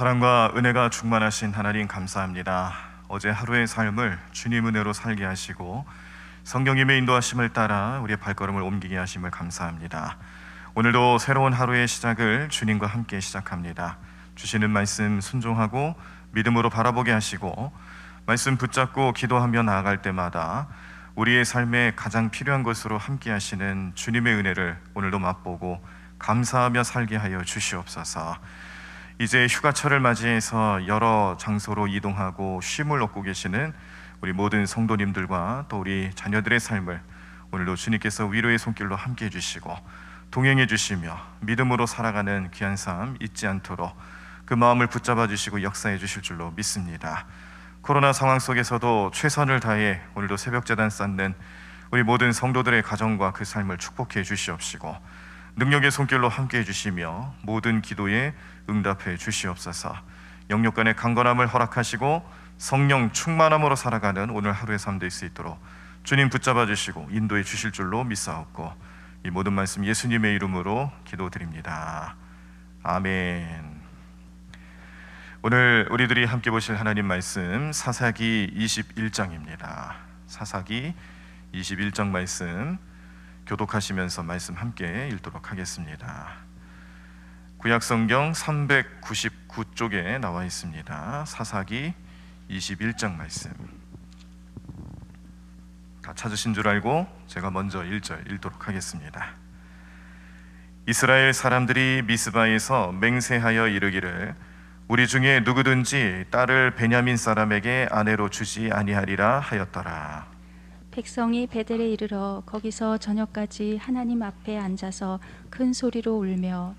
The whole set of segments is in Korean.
사랑과 은혜가 충만하신 하나님 감사합니다. 어제 하루의 삶을 주님 은혜로 살게 하시고 성령님의 인도하심을 따라 우리의 발걸음을 옮기게 하심을 감사합니다. 오늘도 새로운 하루의 시작을 주님과 함께 시작합니다. 주시는 말씀 순종하고 믿음으로 바라보게 하시고 말씀 붙잡고 기도하며 나아갈 때마다 우리의 삶에 가장 필요한 것으로 함께 하시는 주님의 은혜를 오늘도 맛보고 감사하며 살게 하여 주시옵소서. 이제 휴가철을 맞이해서 여러 장소로 이동하고 쉼을 얻고 계시는 우리 모든 성도님들과 또 우리 자녀들의 삶을 오늘도 주님께서 위로의 손길로 함께 해주시고 동행해 주시며 믿음으로 살아가는 귀한 삶 잊지 않도록 그 마음을 붙잡아 주시고 역사해 주실 줄로 믿습니다. 코로나 상황 속에서도 최선을 다해 오늘도 새벽제단 쌓는 우리 모든 성도들의 가정과 그 삶을 축복해 주시옵시고 능력의 손길로 함께 해주시며 모든 기도에 응답해 주시옵소서. 영육 간의 강건함을 허락하시고 성령 충만함으로 살아가는 오늘 하루의 삶 될 수 있도록 주님 붙잡아 주시고 인도해 주실 줄로 믿사옵고 이 모든 말씀 예수님의 이름으로 기도드립니다. 아멘. 오늘 우리들이 함께 보실 하나님 말씀 사사기 21장입니다. 사사기 21장 말씀 교독하시면서 말씀 함께 읽도록 하겠습니다. 구약성경 399쪽에 나와 있습니다. 사사기 21장 말씀 다 찾으신 줄 알고 제가 먼저 1절 읽도록 하겠습니다. 이스라엘 사람들이 미스바에서 맹세하여 이르기를 우리 중에 누구든지 딸을 베냐민 사람에게 아내로 주지 아니하리라 하였더라. 백성이 베델에 이르러 거기서 저녁까지 하나님 앞에 앉아서 큰 소리로 울며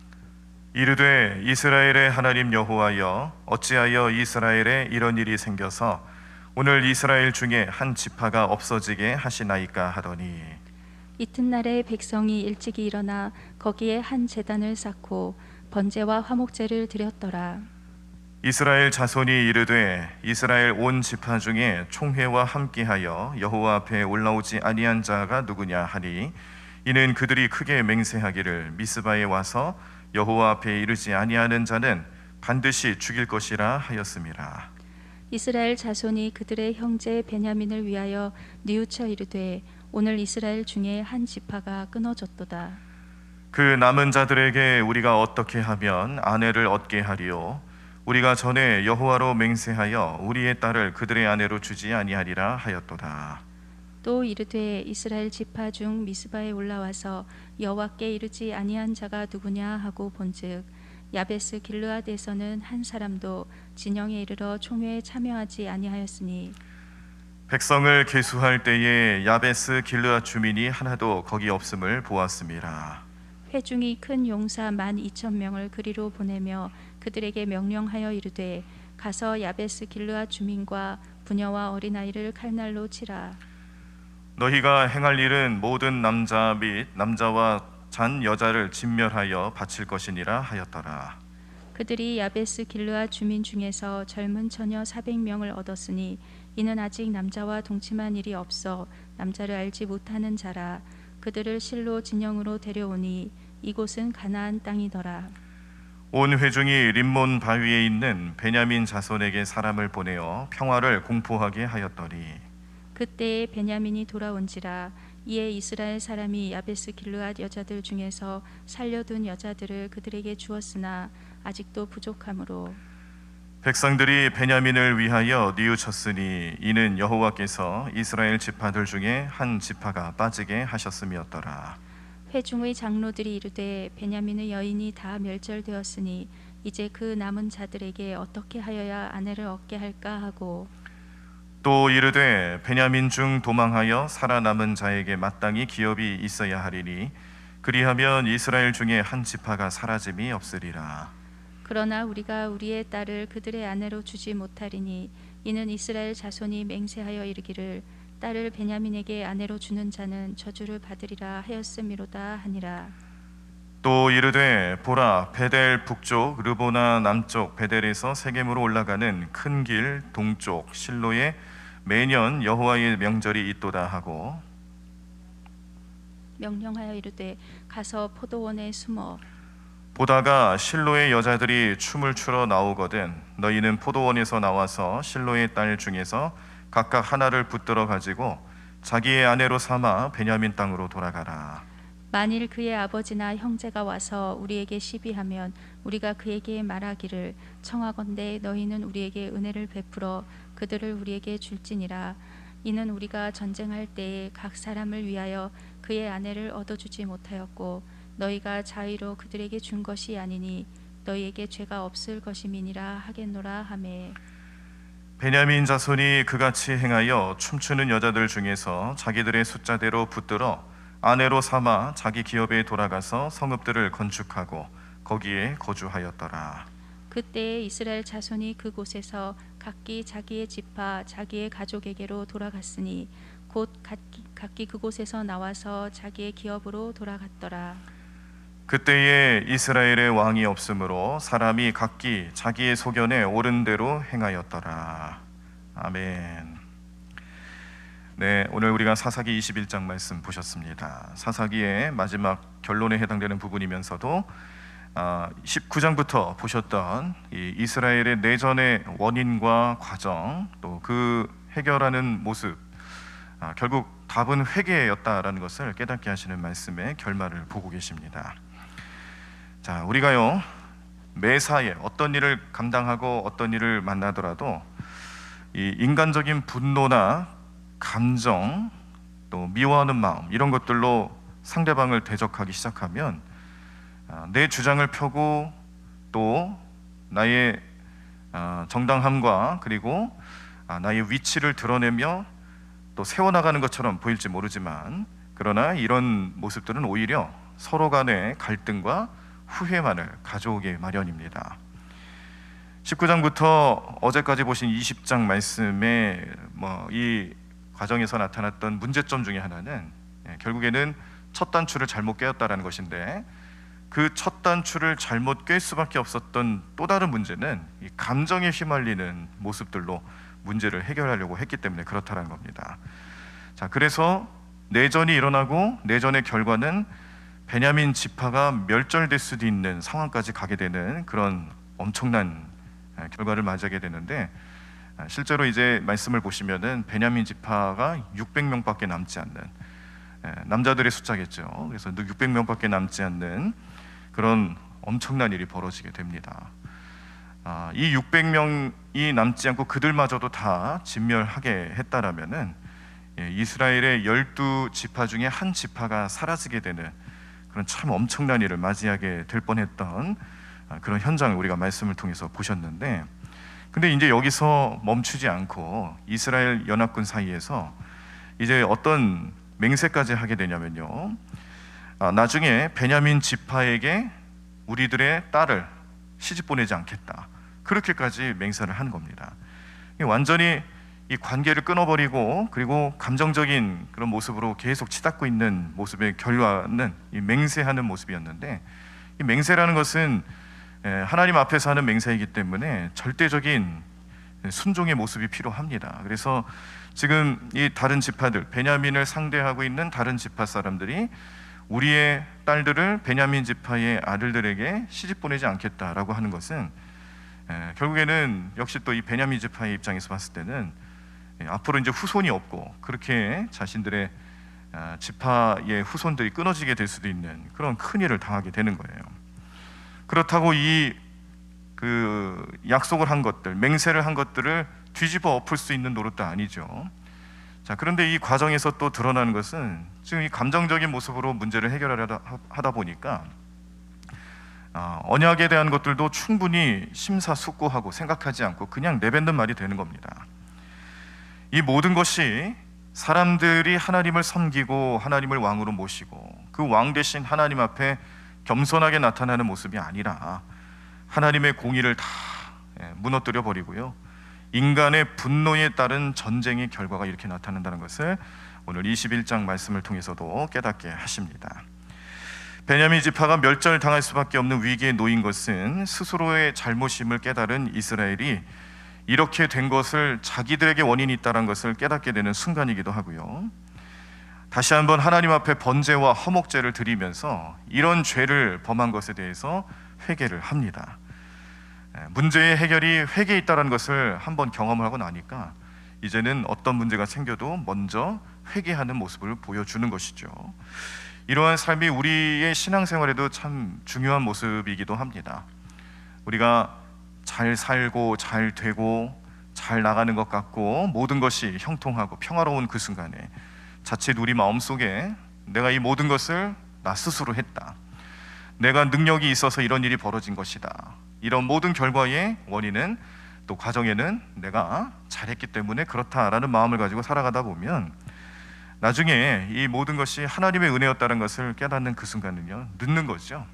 이르되 이스라엘의 하나님 여호와여 어찌하여 이스라엘에 이런 일이 생겨서 오늘 이스라엘 중에 한 지파가 없어지게 하시나이까 하더니 이튿날에 백성이 일찍이 일어나 거기에 한 제단을 쌓고 번제와 화목제를 드렸더라. 이스라엘 자손이 이르되 이스라엘 온 지파 중에 총회와 함께하여 여호와 앞에 올라오지 아니한 자가 누구냐 하니 이는 그들이 크게 맹세하기를 미스바에 와서 여호와 앞에 이르지 아니하는 자는 반드시 죽일 것이라 하였음이라. 이스라엘 자손이 그들의 형제 베냐민을 위하여 뉘우쳐 이르되 오늘 이스라엘 중에 한 지파가 끊어졌도다. 그 남은 자들에게 우리가 어떻게 하면 아내를 얻게 하리요? 우리가 전에 여호와로 맹세하여 우리의 딸을 그들의 아내로 주지 아니하리라 하였도다. 또 이르되 이스라엘 지파 중 미스바에 올라와서 여호와께 이르지 아니한 자가 누구냐 하고 본즉 야베스 길르앗에서는 한 사람도 진영에 이르러 총회에 참여하지 아니하였으니 백성을 계수할 때에 야베스 길르앗 주민이 하나도 거기 없음을 보았음이라. 회중이 큰 용사 12,000명을 그리로 보내며 그들에게 명령하여 이르되 가서 야베스 길르앗 주민과 부녀와 어린아이를 칼날로 치라. 너희가 행할 일은 모든 남자 및 남자와 잔 여자를 진멸하여 바칠 것이니라 하였더라. 그들이 야베스 길르앗 주민 중에서 젊은 처녀 400명을 얻었으니 이는 아직 남자와 동침한 일이 없어 남자를 알지 못하는 자라. 그들을 실로 진영으로 데려오니 이곳은 가나안 땅이더라. 온 회중이 림몬 바위에 있는 베냐민 자손에게 사람을 보내어 평화를 공포하게 하였더니 그때에 베냐민이 돌아온지라. 이에 이스라엘 사람이 야베스 길르앗 여자들 중에서 살려둔 여자들을 그들에게 주었으나 아직도 부족하므로 백성들이 베냐민을 위하여 뉘우쳤으니 이는 여호와께서 이스라엘 지파들 중에 한 지파가 빠지게 하셨음이었더라. 회중의 장로들이 이르되 베냐민의 여인이 다 멸절되었으니 이제 그 남은 자들에게 어떻게 하여야 아내를 얻게 할까 하고 또 이르되 베냐민 중 도망하여 살아남은 자에게 마땅히 기업이 있어야 하리니 그리하면 이스라엘 중에 한 지파가 사라짐이 없으리라. 그러나 우리가 우리의 딸을 그들의 아내로 주지 못하리니 이는 이스라엘 자손이 맹세하여 이르기를 딸을 베냐민에게 아내로 주는 자는 저주를 받으리라 하였음이로다 하니라. 또 이르되 보라 베델 북쪽 르보나 남쪽 베델에서 세겜으로 올라가는 큰 길 동쪽 실로에 매년 여호와의 명절이 있도다 하고 명령하여 이르되 가서 포도원에 숨어 보다가 실로의 여자들이 춤을 추러 나오거든 너희는 포도원에서 나와서 실로의 딸 중에서 각각 하나를 붙들어 가지고 자기의 아내로 삼아 베냐민 땅으로 돌아가라. 만일 그의 아버지나 형제가 와서 우리에게 시비하면 우리가 그에게 말하기를 청하건대 너희는 우리에게 은혜를 베풀어 그들을 우리에게 줄지니라. 이는 우리가 전쟁할 때에 각 사람을 위하여 그의 아내를 얻어주지 못하였고 너희가 자의로 그들에게 준 것이 아니니 너희에게 죄가 없을 것임이니라 하겠노라 하매. 베냐민 자손이 그같이 행하여 춤추는 여자들 중에서 자기들의 숫자대로 붙들어 아내로 삼아 자기 기업에 돌아가서 성읍들을 건축하고 거기에 거주하였더라. 그때에 이스라엘 자손이 그곳에서 각기 자기의 지파 자기의 가족에게로 돌아갔으니 곧 각기 그곳에서 나와서 자기의 기업으로 돌아갔더라. 그때에 이스라엘의 왕이 없으므로 사람이 각기 자기의 소견에 옳은 대로 행하였더라. 아멘. 네, 오늘 우리가 사사기 21장 말씀 보셨습니다. 사사기의 마지막 결론에 해당되는 부분이면서도 19장부터 보셨던 이 이스라엘의 내전의 원인과 과정, 또 그 해결하는 모습, 결국 답은 회개였다라는 것을 깨닫게 하시는 말씀의 결말을 보고 계십니다. 자, 우리가요 매사에 어떤 일을 감당하고 어떤 일을 만나더라도 이 인간적인 분노나 감정, 또 미워하는 마음, 이런 것들로 상대방을 대적하기 시작하면 내 주장을 펴고 또 나의 정당함과 그리고 나의 위치를 드러내며 또 세워나가는 것처럼 보일지 모르지만, 그러나 이런 모습들은 오히려 서로 간의 갈등과 후회만을 가져오게 마련입니다. 19장부터 어제까지 보신 20장 말씀에 이 과정에서 나타났던 문제점 중에 하나는 결국에는 첫 단추를 잘못 깨었다라는 것인데, 그 첫 단추를 잘못 꿰 수밖에 없었던 또 다른 문제는 이 감정에 휘말리는 모습들로 문제를 해결하려고 했기 때문에 그렇다는 겁니다. 자, 그래서 내전이 일어나고 내전의 결과는 베냐민 지파가 멸절될 수도 있는 상황까지 가게 되는 그런 엄청난 결과를 맞이하게 되는데, 실제로 이제 말씀을 보시면은 베냐민 지파가 600명밖에 남지 않는, 남자들의 숫자겠죠. 그래서 600명밖에 남지 않는 그런 엄청난 일이 벌어지게 됩니다. 이 600명이 남지 않고 그들마저도 다 진멸하게 했다라면은 이스라엘의 12지파 중에 한 지파가 사라지게 되는 그런 참 엄청난 일을 맞이하게 될 뻔했던 그런 현장을 우리가 말씀을 통해서 보셨는데, 근데 이제 여기서 멈추지 않고 이스라엘 연합군 사이에서 이제 어떤 맹세까지 하게 되냐면요, 나중에 베냐민 지파에게 우리들의 딸을 시집 보내지 않겠다, 그렇게까지 맹세를 하는 겁니다. 완전히 이 관계를 끊어버리고 그리고 감정적인 그런 모습으로 계속 치닫고 있는 모습의 결과는 이 맹세하는 모습이었는데, 이 맹세라는 것은 하나님 앞에서 하는 맹세이기 때문에 절대적인 순종의 모습이 필요합니다. 그래서 지금 이 다른 지파들, 베냐민을 상대하고 있는 다른 지파 사람들이 우리의 딸들을 베냐민 지파의 아들들에게 시집 보내지 않겠다라고 하는 것은 결국에는 역시 또 이 베냐민 지파의 입장에서 봤을 때는 앞으로 이제 후손이 없고 그렇게 자신들의 지파의 후손들이 끊어지게 될 수도 있는 그런 큰 일을 당하게 되는 거예요. 그렇다고 이 약속을 한 것들, 맹세를 한 것들을 뒤집어 엎을 수 있는 노릇도 아니죠. 자, 그런데 이 과정에서 또 드러나는 것은 지금 이 감정적인 모습으로 문제를 해결하다 보니까 언약에 대한 것들도 충분히 심사숙고하고 생각하지 않고 그냥 내뱉는 말이 되는 겁니다. 이 모든 것이 사람들이 하나님을 섬기고 하나님을 왕으로 모시고 그 왕 대신 하나님 앞에 겸손하게 나타나는 모습이 아니라 하나님의 공의를 다 무너뜨려 버리고요, 인간의 분노에 따른 전쟁의 결과가 이렇게 나타난다는 것을 오늘 21장 말씀을 통해서도 깨닫게 하십니다. 베냐민 지파가 멸절당할 수밖에 없는 위기에 놓인 것은 스스로의 잘못임을 깨달은 이스라엘이 이렇게 된 것을 자기들에게 원인이 있다는 것을 깨닫게 되는 순간이기도 하고요, 다시 한번 하나님 앞에 번제와 허목제를 드리면서 이런 죄를 범한 것에 대해서 회개를 합니다. 문제의 해결이 회개에 있다는 것을 한번 경험을 하고 나니까 이제는 어떤 문제가 생겨도 먼저 회개하는 모습을 보여주는 것이죠. 이러한 삶이 우리의 신앙생활에도 참 중요한 모습이기도 합니다. 우리가 잘 살고 잘 되고 잘 나가는 것 같고 모든 것이 형통하고 평화로운 그 순간에 자칫 우리 마음속에 내가 이 모든 것을 나 스스로 했다, 내가 능력이 있어서 이런 일이 벌어진 것이다, 이런 모든 결과의 원인은 또 과정에는 내가 잘했기 때문에 그렇다라는 마음을 가지고 살아가다 보면 나중에 이 모든 것이 하나님의 은혜였다는 것을 깨닫는 그 순간은요, 늦는 거죠.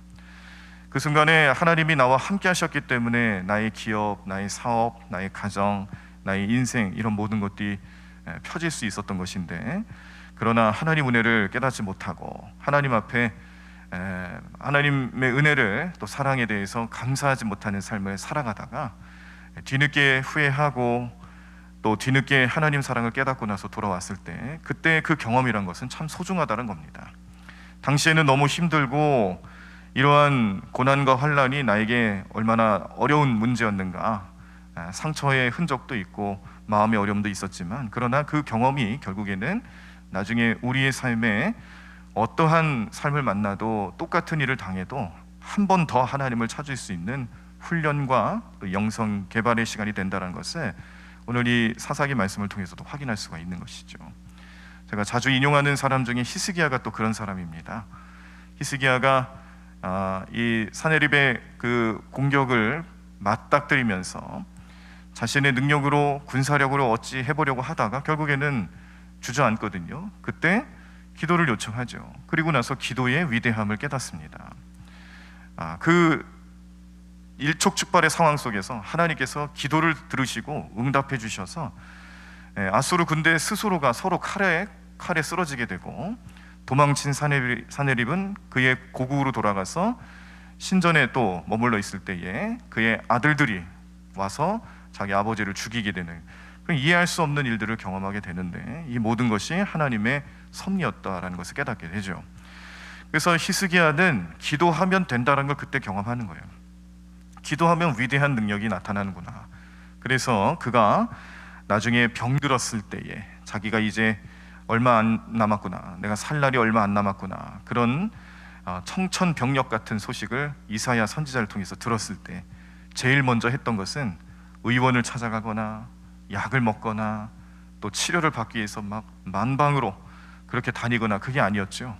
그 순간에 하나님이 나와 함께 하셨기 때문에 나의 기업, 나의 사업, 나의 가정, 나의 인생, 이런 모든 것들이 펴질 수 있었던 것인데, 그러나 하나님 은혜를 깨닫지 못하고 하나님 앞에 하나님의 은혜를 또 사랑에 대해서 감사하지 못하는 삶을 살아가다가 뒤늦게 후회하고 또 뒤늦게 하나님 사랑을 깨닫고 나서 돌아왔을 때, 그때 그 경험이란 것은 참 소중하다는 겁니다. 당시에는 너무 힘들고 이러한 고난과 환난이 나에게 얼마나 어려운 문제였는가, 상처의 흔적도 있고 마음의 어려움도 있었지만, 그러나 그 경험이 결국에는 나중에 우리의 삶에 어떠한 삶을 만나도 똑같은 일을 당해도 한 번 더 하나님을 찾을 수 있는 훈련과 또 영성 개발의 시간이 된다는 것을 오늘 이 사사기 말씀을 통해서도 확인할 수가 있는 것이죠. 제가 자주 인용하는 사람 중에 히스기야가 또 그런 사람입니다. 히스기야가 이 사네립의 그 공격을 맞닥뜨리면서 자신의 능력으로 군사력으로 어찌 해보려고 하다가 결국에는 주저앉거든요. 그때 기도를 요청하죠. 그리고 나서 기도의 위대함을 깨닫습니다. 그 일촉즉발의 상황 속에서 하나님께서 기도를 들으시고 응답해 주셔서 아수르 군대 스스로가 서로 칼에 쓰러지게 되고, 도망친 사네립은 그의 고국으로 돌아가서 신전에 또 머물러 있을 때에 그의 아들들이 와서 자기 아버지를 죽이게 되는, 이해할 수 없는 일들을 경험하게 되는데, 이 모든 것이 하나님의 섭리였다라는 것을 깨닫게 되죠. 그래서 히스기야는 기도하면 된다는 걸 그때 경험하는 거예요. 기도하면 위대한 능력이 나타나는구나. 그래서 그가 나중에 병들었을 때에 자기가 이제 얼마 안 남았구나, 내가 살 날이 얼마 안 남았구나, 그런 청천벽력 같은 소식을 이사야 선지자를 통해서 들었을 때 제일 먼저 했던 것은 의원을 찾아가거나 약을 먹거나 또 치료를 받기 위해서 막 만방으로 그렇게 다니거나 그게 아니었죠.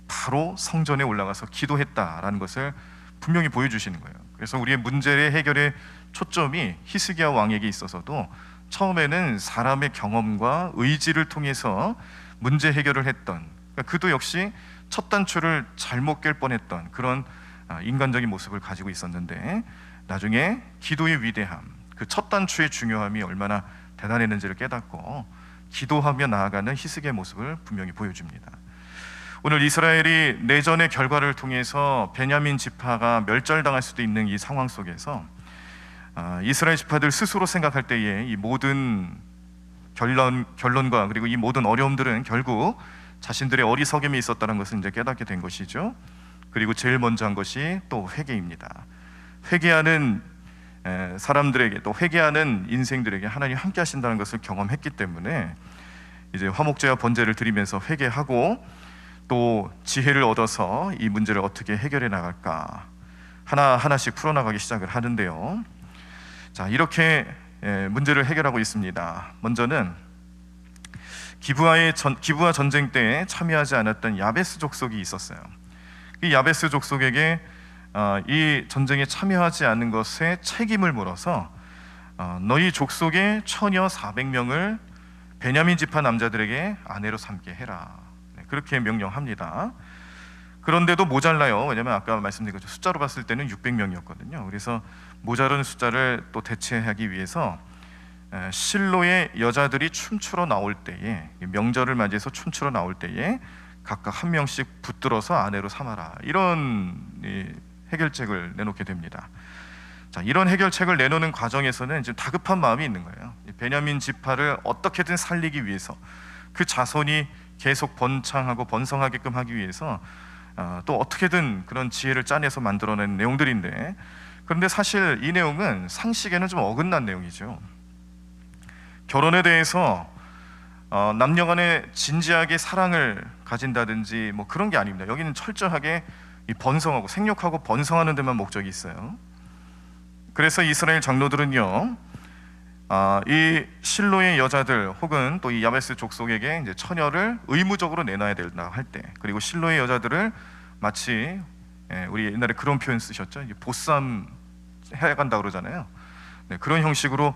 바로 성전에 올라가서 기도했다라는 것을 분명히 보여주시는 거예요. 그래서 우리의 문제의 해결의 초점이 히스기야 왕에게 있어서도 처음에는 사람의 경험과 의지를 통해서 문제 해결을 했던, 그러니까 그도 역시 첫 단추를 잘못 깰 뻔했던 그런 인간적인 모습을 가지고 있었는데, 나중에 기도의 위대함, 그 첫 단추의 중요함이 얼마나 대단했는지를 깨닫고 기도하며 나아가는 히스기야의 모습을 분명히 보여줍니다. 오늘 이스라엘이 내전의 결과를 통해서 베냐민 지파가 멸절당할 수도 있는 이 상황 속에서 이스라엘 지파들 스스로 생각할 때에 이 모든 결론과 그리고 이 모든 어려움들은 결국 자신들의 어리석음이 있었다는 것을 이제 깨닫게 된 것이죠. 그리고 제일 먼저 한 것이 또 회개입니다. 회개하는 사람들에게, 또 회개하는 인생들에게 하나님 함께 하신다는 것을 경험했기 때문에 이제 화목제와 번제를 드리면서 회개하고 또 지혜를 얻어서 이 문제를 어떻게 해결해 나갈까 하나하나씩 풀어나가기 시작을 하는데요. 자, 이렇게 문제를 해결하고 있습니다. 먼저는 기브아 전쟁 때에 참여하지 않았던 야베스 족속이 있었어요. 이 야베스 족속에게 이 전쟁에 참여하지 않은 것에 책임을 물어서 너희 족속의 처녀 400명을 베냐민 지파 남자들에게 아내로 삼게 해라, 그렇게 명령합니다. 그런데도 모자라요. 왜냐하면 아까 말씀드린 것처럼 숫자로 봤을 때는 600명이었거든요. 그래서 모자른 숫자를 또 대체하기 위해서 실로의 여자들이 춤추러 나올 때에, 명절을 맞이해서 춤추러 나올 때에 각각 한 명씩 붙들어서 아내로 삼아라, 이런 해결책을 내놓게 됩니다. 자, 이런 해결책을 내놓는 과정에서는 지금 다급한 마음이 있는 거예요. 베냐민 지파를 어떻게든 살리기 위해서, 그 자손이 계속 번창하고 번성하게끔 하기 위해서 또 어떻게든 그런 지혜를 짜내서 만들어낸 내용들인데, 그런데 사실 이 내용은 상식에는 좀 어긋난 내용이죠. 결혼에 대해서 남녀간에 진지하게 사랑을 가진다든지 뭐 그런 게 아닙니다. 여기는 철저하게 이 번성하고 생육하고 번성하는 데만 목적이 있어요. 그래서 이스라엘 장로들은요, 이 실로의 여자들 혹은 또 이 야베스 족속에게 이제 처녀를 의무적으로 내놔야 된다 할 때, 그리고 실로의 여자들을 마치 우리 옛날에 그런 표현 쓰셨죠. 보쌈 해간다 그러잖아요. 네, 그런 형식으로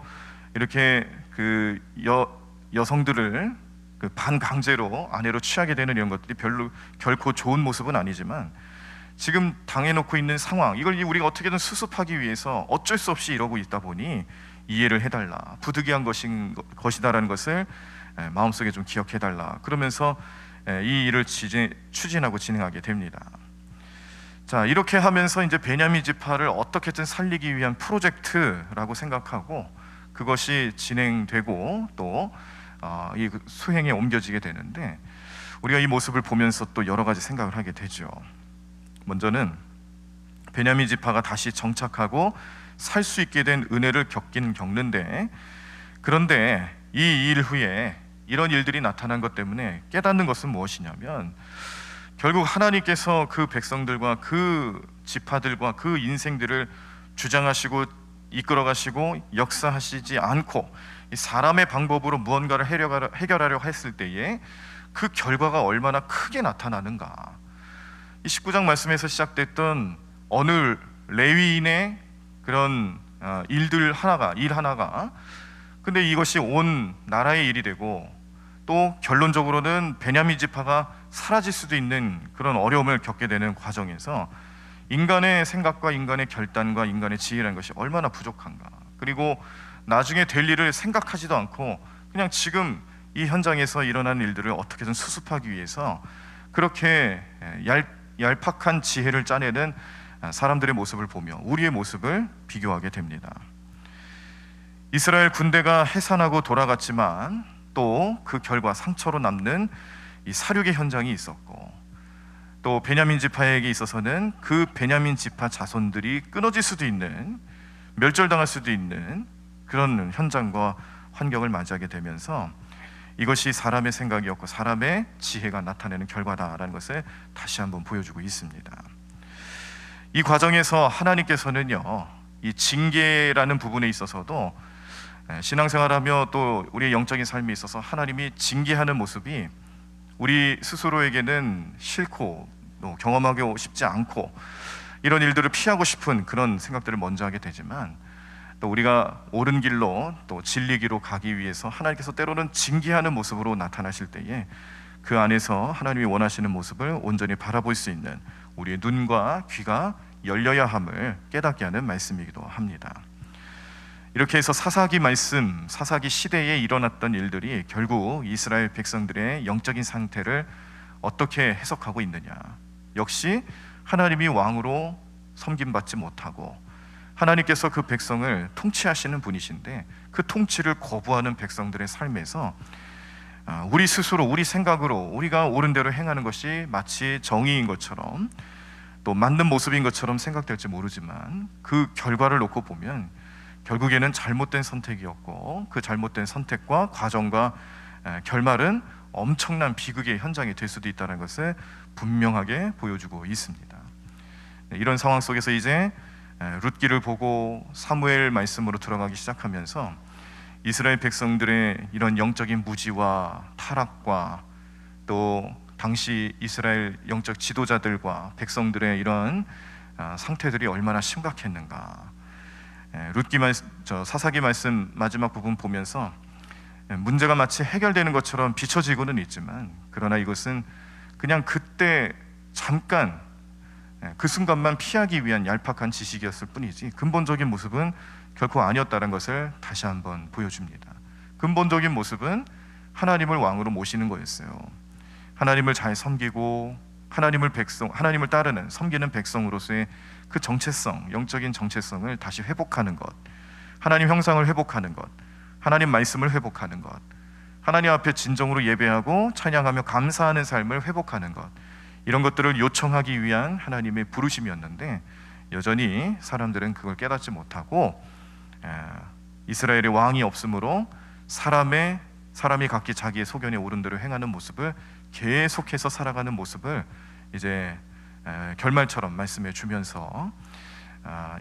이렇게 그 여성들을 그 반강제로 아내로 취하게 되는 이런 것들이 결코 좋은 모습은 아니지만, 지금 당해놓고 있는 상황, 이걸 우리가 어떻게든 수습하기 위해서 어쩔 수 없이 이러고 있다 보니 이해를 해달라, 부득이한 것이다라는 것을 마음속에 좀 기억해달라, 그러면서 이 일을 추진하고 진행하게 됩니다. 자, 이렇게 하면서 이제 베냐민 지파를 어떻게든 살리기 위한 프로젝트라고 생각하고 그것이 진행되고 또 이 수행에 옮겨지게 되는데, 우리가 이 모습을 보면서 또 여러 가지 생각을 하게 되죠. 먼저는 베냐민 지파가 다시 정착하고 살 수 있게 된 은혜를 겪는데, 그런데 이 일 후에 이런 일들이 나타난 것 때문에 깨닫는 것은 무엇이냐면, 결국 하나님께서 그 백성들과 그 지파들과 그 인생들을 주장하시고 이끌어가시고 역사하시지 않고 이 사람의 방법으로 무언가를 해결하려 했을 때에 그 결과가 얼마나 크게 나타나는가. 이 19장 말씀에서 시작됐던 어느 레위인의 그런 일 하나가 근데 이것이 온 나라의 일이 되고, 또 결론적으로는 베냐민 지파가 사라질 수도 있는 그런 어려움을 겪게 되는 과정에서 인간의 생각과 인간의 결단과 인간의 지혜라는 것이 얼마나 부족한가. 그리고 나중에 될 일을 생각하지도 않고 그냥 지금 이 현장에서 일어난 일들을 어떻게든 수습하기 위해서 그렇게 얄팍한 지혜를 짜내는 사람들의 모습을 보며 우리의 모습을 비교하게 됩니다. 이스라엘 군대가 해산하고 돌아갔지만 또 그 결과 상처로 남는 이 사륙의 현장이 있었고, 또 베냐민 지파에게 있어서는 그 베냐민 지파 자손들이 끊어질 수도 있는, 멸절당할 수도 있는 그런 현장과 환경을 맞이하게 되면서 이것이 사람의 생각이었고 사람의 지혜가 나타내는 결과다라는 것을 다시 한번 보여주고 있습니다. 이 과정에서 하나님께서는요, 이 징계라는 부분에 있어서도 신앙생활하며 또 우리의 영적인 삶에 있어서 하나님이 징계하는 모습이 우리 스스로에게는 싫고 또 경험하기 쉽지 않고 이런 일들을 피하고 싶은 그런 생각들을 먼저 하게 되지만, 또 우리가 옳은 길로 또 진리기로 가기 위해서 하나님께서 때로는 징계하는 모습으로 나타나실 때에 그 안에서 하나님이 원하시는 모습을 온전히 바라볼 수 있는 우리의 눈과 귀가 열려야 함을 깨닫게 하는 말씀이기도 합니다. 이렇게 해서 사사기 시대에 일어났던 일들이 결국 이스라엘 백성들의 영적인 상태를 어떻게 해석하고 있느냐. 역시 하나님이 왕으로 섬김받지 못하고 하나님께서 그 백성을 통치하시는 분이신데 그 통치를 거부하는 백성들의 삶에서 우리 스스로 우리 생각으로 우리가 옳은 대로 행하는 것이 마치 정의인 것처럼 또 맞는 모습인 것처럼 생각될지 모르지만, 그 결과를 놓고 보면 결국에는 잘못된 선택이었고 그 잘못된 선택과 과정과 결말은 엄청난 비극의 현장이 될 수도 있다는 것을 분명하게 보여주고 있습니다. 이런 상황 속에서 이제 룻기를 보고 사무엘 말씀으로 들어가기 시작하면서 이스라엘 백성들의 이런 영적인 무지와 타락과 또 당시 이스라엘 영적 지도자들과 백성들의 이런 상태들이 얼마나 심각했는가. 사사기 말씀 마지막 부분 보면서 문제가 마치 해결되는 것처럼 비춰지고는 있지만, 그러나 이것은 그냥 그때 잠깐 그 순간만 피하기 위한 얄팍한 지식이었을 뿐이지 근본적인 모습은 결코 아니었다는 것을 다시 한번 보여줍니다. 근본적인 모습은 하나님을 왕으로 모시는 거였어요. 하나님을 잘 섬기고 하나님을 따르는 섬기는 백성으로서의 그 정체성, 영적인 정체성을 다시 회복하는 것, 하나님 형상을 회복하는 것, 하나님 말씀을 회복하는 것, 하나님 앞에 진정으로 예배하고 찬양하며 감사하는 삶을 회복하는 것, 이런 것들을 요청하기 위한 하나님의 부르심이었는데 여전히 사람들은 그걸 깨닫지 못하고 이스라엘의 왕이 없으므로 사람이 각기 자기의 소견에 오른 대로 행하는 모습을 계속해서 살아가는 모습을 이제 결말처럼 말씀해 주면서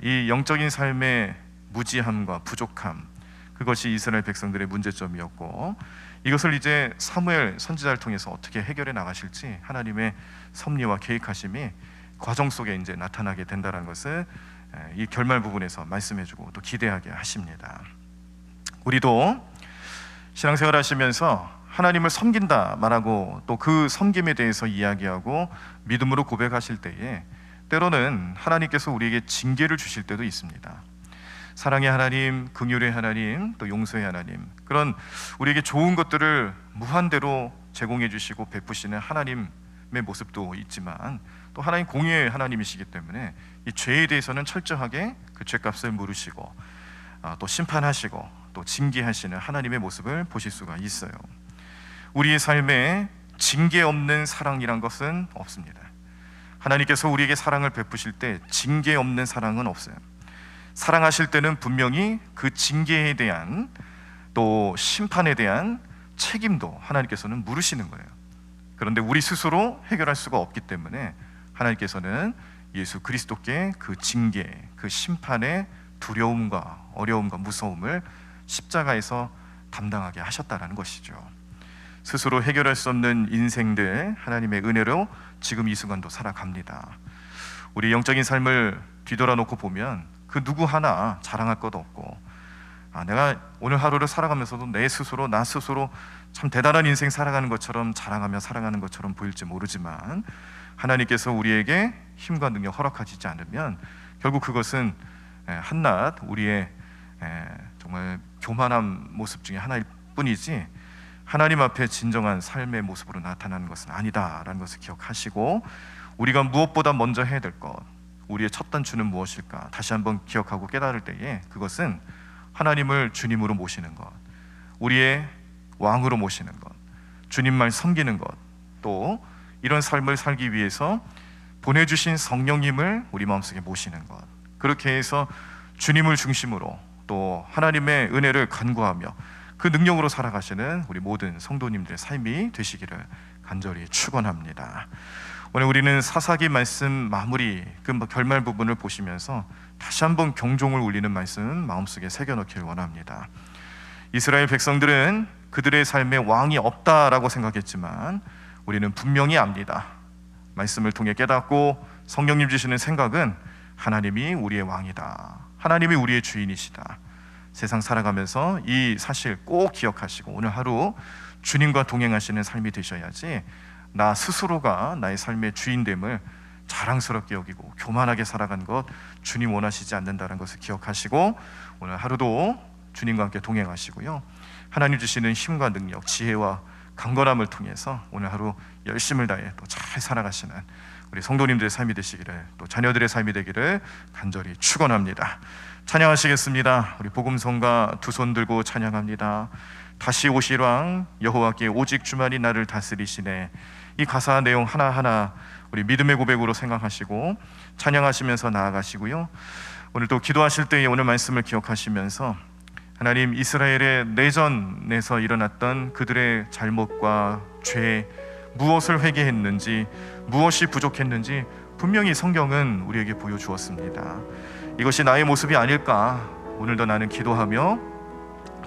이 영적인 삶의 무지함과 부족함, 그것이 이스라엘 백성들의 문제점이었고 이것을 이제 사무엘 선지자를 통해서 어떻게 해결해 나가실지 하나님의 섭리와 계획하심이 과정 속에 이제 나타나게 된다는 것을 이 결말 부분에서 말씀해주고 또 기대하게 하십니다. 우리도 신앙생활 하시면서 하나님을 섬긴다 말하고 또 그 섬김에 대해서 이야기하고 믿음으로 고백하실 때에 때로는 하나님께서 우리에게 징계를 주실 때도 있습니다. 사랑의 하나님, 긍휼의 하나님, 또 용서의 하나님, 그런 우리에게 좋은 것들을 무한대로 제공해 주시고 베푸시는 하나님의 모습도 있지만 또 하나님 공의의 하나님이시기 때문에 이 죄에 대해서는 철저하게 그 죄값을 물으시고 또 심판하시고 또 징계하시는 하나님의 모습을 보실 수가 있어요. 우리의 삶에 징계 없는 사랑이란 것은 없습니다. 하나님께서 우리에게 사랑을 베푸실 때 징계 없는 사랑은 없어요. 사랑하실 때는 분명히 그 징계에 대한 또 심판에 대한 책임도 하나님께서는 물으시는 거예요. 그런데 우리 스스로 해결할 수가 없기 때문에 하나님께서는 예수 그리스도께 그 징계, 그 심판의 두려움과 어려움과 무서움을 십자가에서 담당하게 하셨다라는 것이죠. 스스로 해결할 수 없는 인생들 하나님의 은혜로 지금 이 순간도 살아갑니다. 우리 영적인 삶을 뒤돌아놓고 보면 그 누구 하나 자랑할 것도 없고 내가 오늘 하루를 살아가면서도 나 스스로 참 대단한 인생 살아가는 것처럼 자랑하며 살아가는 것처럼 보일지 모르지만 하나님께서 우리에게 힘과 능력 허락하시지 않으면 결국 그것은 한낱 우리의 정말 교만한 모습 중에 하나일 뿐이지 하나님 앞에 진정한 삶의 모습으로 나타나는 것은 아니다라는 것을 기억하시고 우리가 무엇보다 먼저 해야 될 것, 우리의 첫 단추는 무엇일까 다시 한번 기억하고 깨달을 때에 그것은 하나님을 주님으로 모시는 것, 우리의 왕으로 모시는 것, 주님만 섬기는 것, 또 이런 삶을 살기 위해서 보내주신 성령님을 우리 마음속에 모시는 것, 그렇게 해서 주님을 중심으로 또 하나님의 은혜를 간구하며 그 능력으로 살아가시는 우리 모든 성도님들의 삶이 되시기를 간절히 축원합니다. 오늘 우리는 사사기 말씀 마무리 그 결말 부분을 보시면서 다시 한번 경종을 울리는 말씀 마음속에 새겨넣기를 원합니다. 이스라엘 백성들은 그들의 삶에 왕이 없다라고 생각했지만 우리는 분명히 압니다. 말씀을 통해 깨닫고 성령님 주시는 생각은 하나님이 우리의 왕이다, 하나님이 우리의 주인이시다. 세상 살아가면서 이 사실 꼭 기억하시고 오늘 하루 주님과 동행하시는 삶이 되셔야지 나 스스로가 나의 삶의 주인됨을 자랑스럽게 여기고 교만하게 살아가는 것 주님 원하시지 않는다는 것을 기억하시고 오늘 하루도 주님과 함께 동행하시고요, 하나님 주시는 힘과 능력, 지혜와 강건함을 통해서 오늘 하루 열심을 다해 또 잘 살아가시는 우리 성도님들의 삶이 되시기를, 또 자녀들의 삶이 되기를 간절히 축원합니다. 찬양하시겠습니다. 우리 복음성가 두 손 들고 찬양합니다. 다시 오실 왕 여호와께 오직 주만이 나를 다스리시네. 이 가사 내용 하나하나 우리 믿음의 고백으로 생각하시고 찬양하시면서 나아가시고요, 오늘 또 기도하실 때에 오늘 말씀을 기억하시면서 하나님, 이스라엘의 내전에서 일어났던 그들의 잘못과 죄, 무엇을 회개했는지, 무엇이 부족했는지 분명히 성경은 우리에게 보여주었습니다. 이것이 나의 모습이 아닐까, 오늘도 나는 기도하며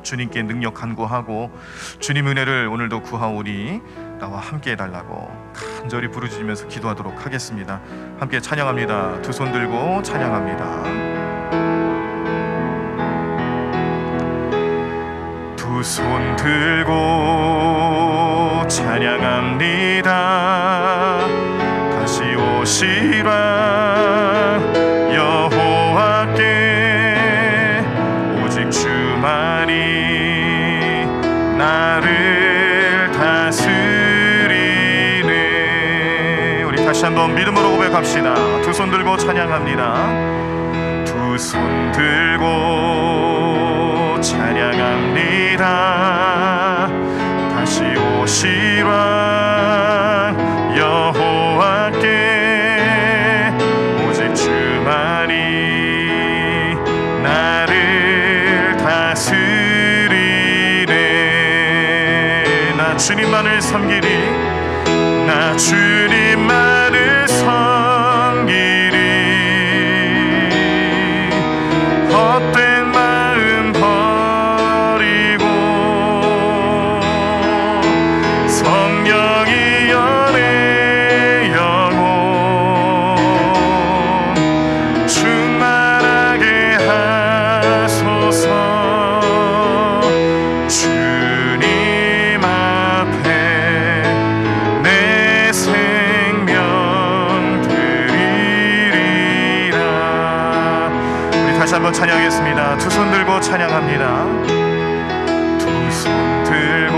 주님께 능력 간구하고 주님 은혜를 오늘도 구하오니 나와 함께 해달라고 간절히 부르짖으면서 기도하도록 하겠습니다. 함께 찬양합니다. 두 손 들고 찬양합니다. 두 손 들고 찬양합니다. 다시 오시라 여호와께 오직 주만이 나를 다스리네. 우리 다시 한번 믿음으로 고백합시다. 두 손 들고 찬양합니다. 두 손 들고 찬양합니다. 다시 오시라 여호와께 나 주님만을 섬기리 나 주님만을 섬기리 헛된 마음 버리고 성령이 연애 영혼 충만하게 하소서 주님 앞에 내 생명 드리리라. 우리 다시 한번 찬양하겠습니다. 두 손 들고 찬양합니다. 두 손 들고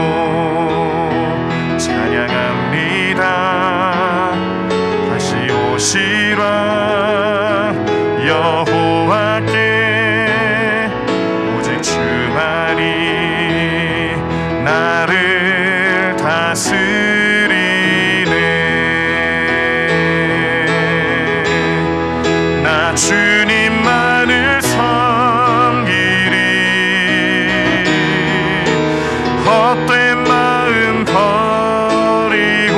찬양합니다. 다시 오시라 여호와께 오직 주만이 나를 다스리네 나 주님만을 섬기리 헛된 마음 버리고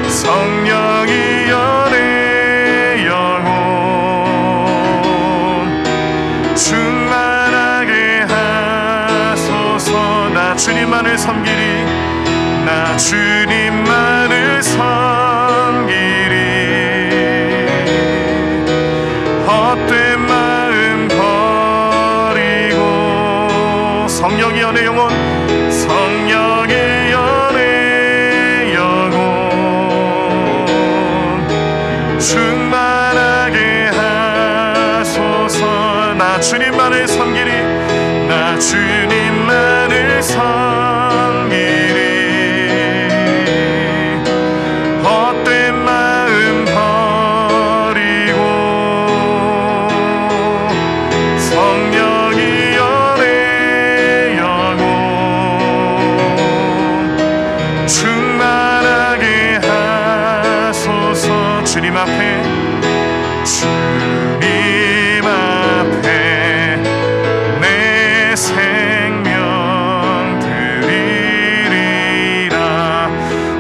성령이 연애 영혼 충만하게 하소서 나 주님만을 섬기리 나 주님만을 섬기리 헛된 마음 버리고 성령이 연애 영혼 성령의 연애 영혼 충만하게 하소서 나 주님만을 섬기리 나 주님만을 섬기리 헛된 마음 버리고 성령이 연애 영혼 충만하게 하소서 주님 앞에 내 생명 드리리라.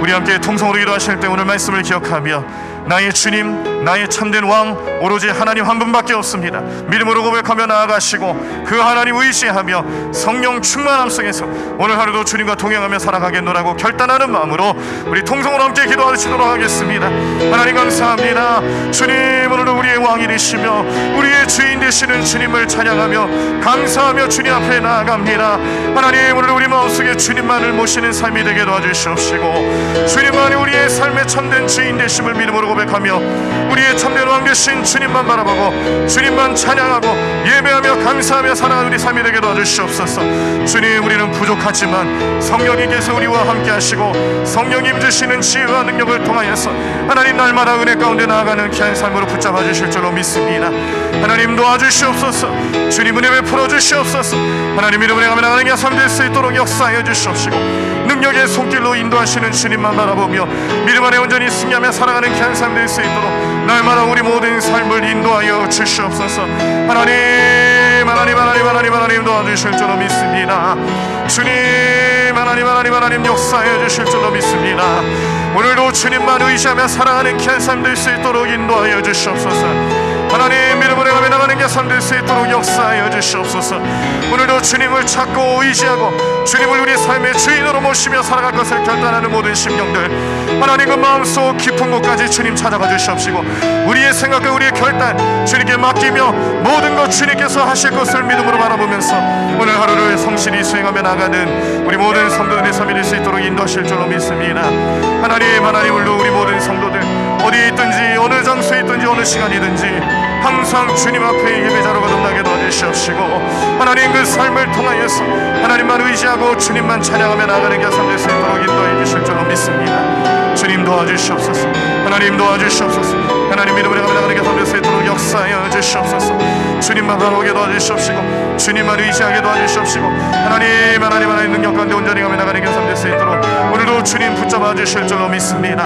우리 함께 통성으로 기도하실 때 오늘 말씀을 기억하며 나의 주님 나의 참된 왕 오로지 하나님 한 분밖에 없습니다. 믿음으로 고백하며 나아가시고 그 하나님 의지하며 성령 충만함 속에서 오늘 하루도 주님과 동행하며 살아가겠노라고 결단하는 마음으로 우리 통성으로 함께 기도하시도록 하겠습니다. 하나님 감사합니다. 주님 오늘도 우리의 왕이 되시며 우리의 주인 되시는 주님을 찬양하며 감사하며 주님 앞에 나아갑니다. 하나님 오늘 우리 마음속에 주님만을 모시는 삶이 되게 도와주시옵시고 주님만이 우리의 삶의 참된 주인 되심을 믿음으로 고백하며 우리의 참된 왕 되신 주님만 바라보고 주님만 찬양하고 예배하며 감사하며 살아가는 우리 삶이 되게 도와주시옵소서. 주님 우리는 부족하지만 성령님께서 우리와 함께 하시고 성령님 주시는 지혜와 능력을 통하여서 하나님 날마다 은혜 가운데 나아가는 귀한 삶으로 붙잡아 주실 줄로 믿습니다. 하나님 도와주시옵소서. 주님 은혜 베풀어 주시옵소서. 하나님 이름으로 가며 나가는 게 삶 될 수 있도록 역사하여 주시옵시고 능력의 손길로 인도하시는 주님만 바라보며 믿음 안에 온전히 승리하며 살아가는 귀한 삶 될 수 있도록 날마다 우리 모든 삶을 인도하여 주시옵소서. 하나님 도와주실 줄로 믿습니다. 주님 하나님 역사해 주실 줄로 믿습니다. 오늘도 주님만 의지하며 살아가는 귀한 삶 될 수 있도록 인도하여 주시옵소서. 하나님 믿음으로 가며 나가는 게 삶 될 수 있도록 역사하여 주시옵소서. 오늘도 주님을 찾고 의지하고 주님을 우리 삶의 주인으로 모시며 살아갈 것을 결단하는 모든 심령들 하나님 그 마음속 깊은 곳까지 주님 찾아가 주시옵시고 우리의 생각과 우리의 결단 주님께 맡기며 모든 것 주님께서 하실 것을 믿음으로 바라보면서 오늘 하루를 성실히 수행하며 나가는 우리 모든 성도들의 삶이 될 수 있도록 인도하실 줄로 믿습니다. 하나님 오늘도 우리 모든 성도들 어디에 있든지 어느 장소에 있든지 어느 시간이든지 항상 주님 앞에 예배자로 거듭나게 도와주시옵시고 하나님 그 삶을 통하여서 하나님만 의지하고 주님만 찬양하며 나아가는 게 삶 될 수 있도록 인도해 주실 줄로 믿습니다. 주님 도와주시옵소서. 하나님 도와주시옵소서. 하나님 믿음으로 나아가는 게 삶 될 수 있도록 역사하여 주시옵소서. 주님만 바라보게 도와주시옵시고 주님만 의지하게 도와주시옵시고 하나님 능력 가운데 온전히 가며 나가는 게 삶 될 수 있도록 오늘도 주님 붙잡아 주실 줄로 믿습니다.